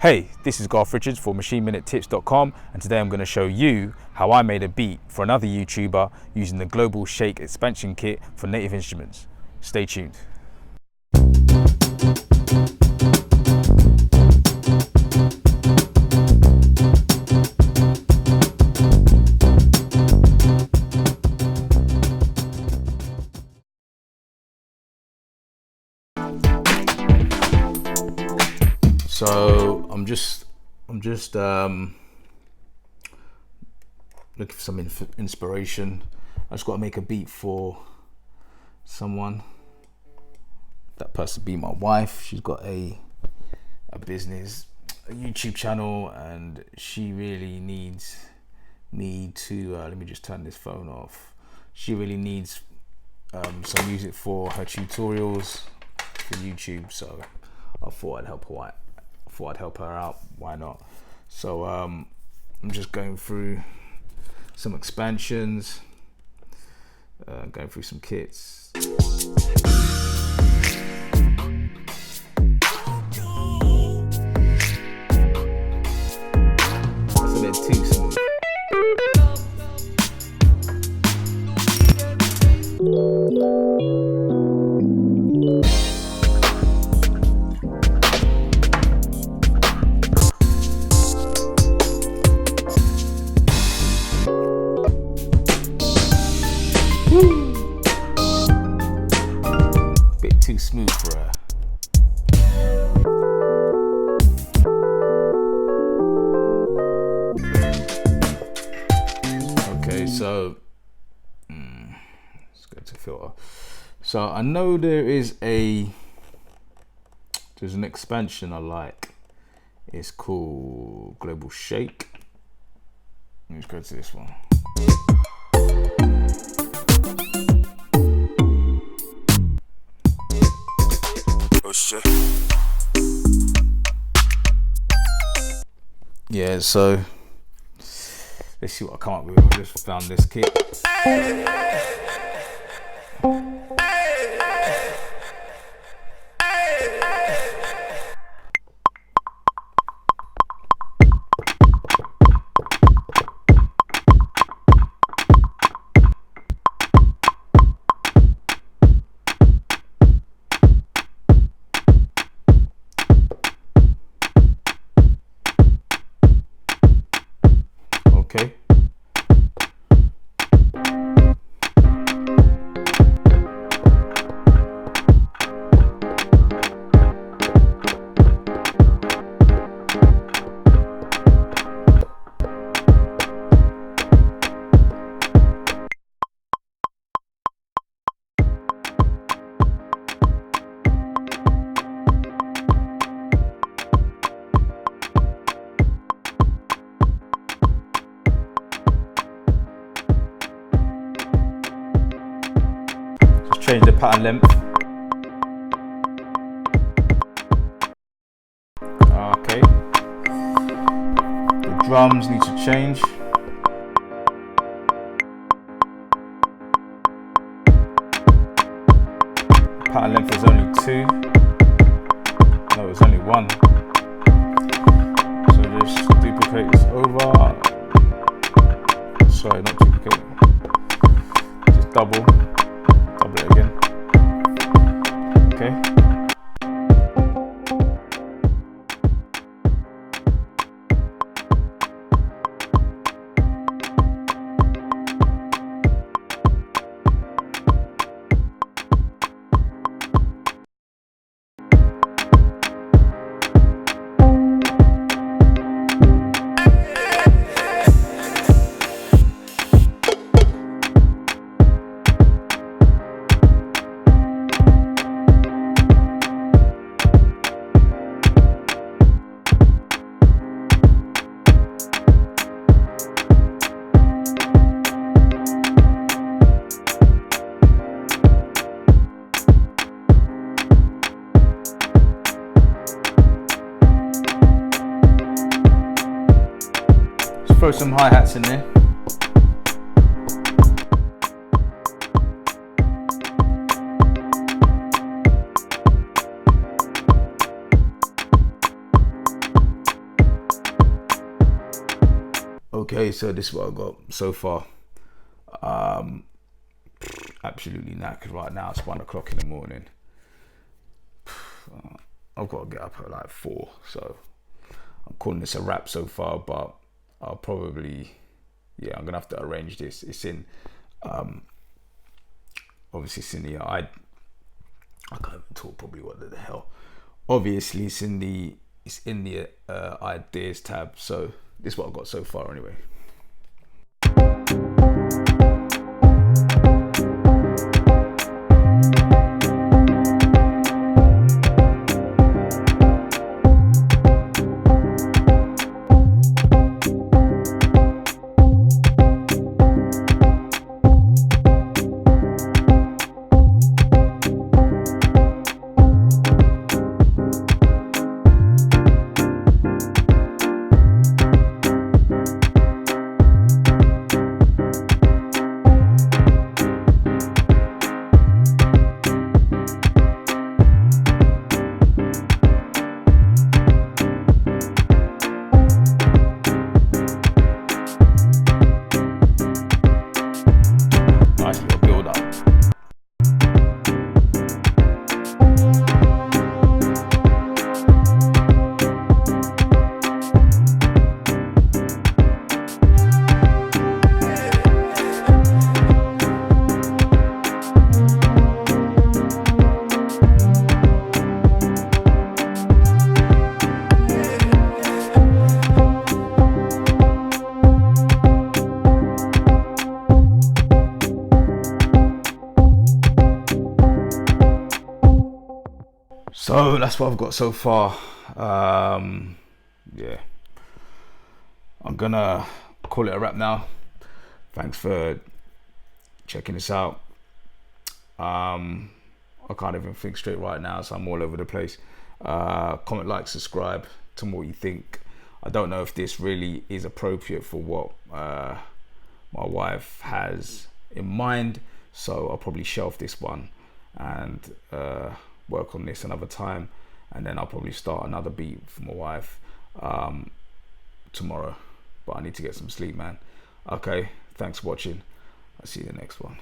Hey, this is Garth Richards for MachineMinuteTips.com, and today I'm going to show you how I made a beat for another YouTuber using the Global Shake expansion kit for Native Instruments. Stay tuned. So I'm just looking for some inspiration. I just got to make a beat for someone. That person be my wife. She's got a business, a YouTube channel, and she really needs me to let me just turn this phone off. She really needs some music for her tutorials for YouTube, so I thought I'd help her out. Why not? So I'm just going through some expansions, going through some kits. That's a bit too smooth. Too smooth for her. Okay, so let's go to filter. So I know there's an expansion I like. It's called Global Shake. Let's go to this one. Yeah, so let's see what I come up with. I just found this kit. Okay. Change the pattern length. Okay. The drums need to change. The pattern length is only 2. No, it's only 1. So just duplicate this over. Sorry, not duplicate. Just double it again. Okay. Throw some hi-hats in there. Okay, so this is what I got so far. Absolutely knackered right now. It's 1 o'clock in the morning. I've got to get up at like 4, so I'm calling this a wrap so far, but I'll probably, yeah, I'm gonna have to arrange this. It's in, obviously it's in the, I can't even talk probably, what the hell. Obviously it's in the ideas tab, so this is what I've got so far anyway. So that's what I've got so far. Yeah, I'm gonna call it a wrap now. Thanks for checking this out. I can't even think straight right now, so I'm all over the place. Comment, like, subscribe. Tell me what you think. I don't know if this really is appropriate for what my wife has in mind, so I'll probably shelf this one and work on this another time, and then I'll probably start another beat for my wife tomorrow, but I need to get some sleep, man. Okay, thanks for watching. I'll see you in the next one.